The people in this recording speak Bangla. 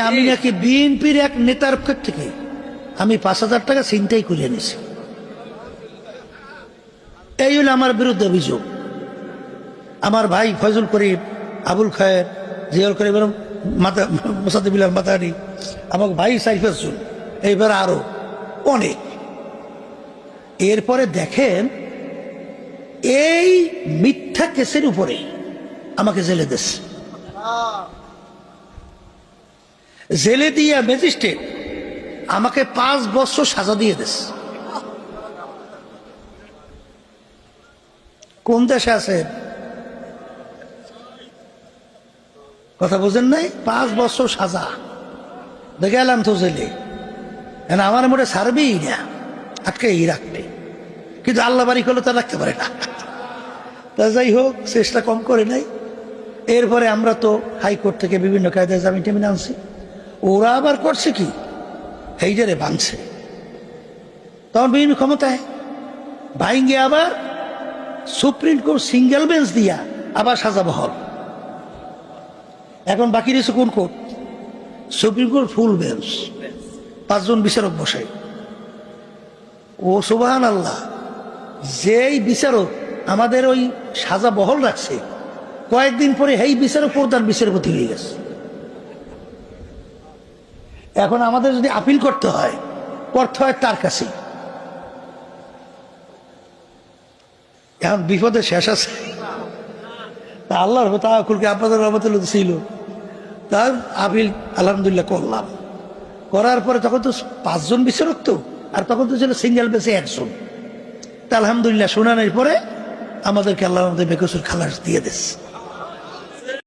আমি নাকি বিএনপির এক নেতার পক্ষ থেকে আমি 5,000 টাকা ছিনতাই করে এনেছি, এই হলো আমার বিরুদ্ধে অভিযোগ। আমার ভাই ফয়জুল করিম, আবুল খায়ের, জিয়াউল করিম, মোসাদ্দেক মাদানি, আমার ভাই সাইফুল, এইবার আরো অনেক। এরপরে দেখেন এই মিথ্যা কেসের উপরে আমাকে জেলে দিচ্ছে। জেলে দিয়া ম্যাজিস্ট্রেট আমাকে 5 বছর সাজা দিয়ে দিচ্ছে। কোন দেশে আছে কথা বোঝেন নাই? 5 বছর সাজা গেলাম তো জেলে, আমার মোটে ছাড়বেই না, আটকেই রাখবে, কিন্তু আল্লাহ বাড়ি করলে তা রাখতে পারে না। তা যাই হোক, চেষ্টা কম করে নাই। এরপরে আমরা তো হাইকোর্ট থেকে বিভিন্ন কায়দায় জামিন টামিন আনছি। ওরা আবার করছে কি, হেইজারে ভাঙছে, তখন বিভিন্ন ক্ষমতায় ভাইঙ্গে আবার সুপ্রিম কোর্ট সিঙ্গেল বেঞ্চ দিয়া আবার সাজা বহল। এখন বাকি রয়েছে কোন কোর্ট? সুপ্রিম কোর্ট ফুল বেঞ্চ, 5 জন বিচারক বসাই। ও সুবহানাল্লাহ, যেই বিচারক আমাদের ওই সাজা বহল রাখছে, কয়েকদিন পরে এই বিচারক প্রধান বিচারপতি হয়ে গেছে। এখন আমাদের যদি আপিল করতে হয় তার কাছে। এখন বিপদে শেষ আছে। আল্লাহর তাওয়াক্কুলকে আপনাদের রহমতুল্লাহ ছিল, তার আপিল আলহামদুলিল্লাহ করলাম। করার পরে তখন তো 5 জন বিচারক তো, আর তখন তো ছিল সিঙ্গেল বেঞ্চে 1 জন। তা আলহামদুলিল্লাহ শুনানির পরে আমাদেরকে আল্লাহ আমাদের বেকসুর খালাস দিয়ে দিচ্ছে।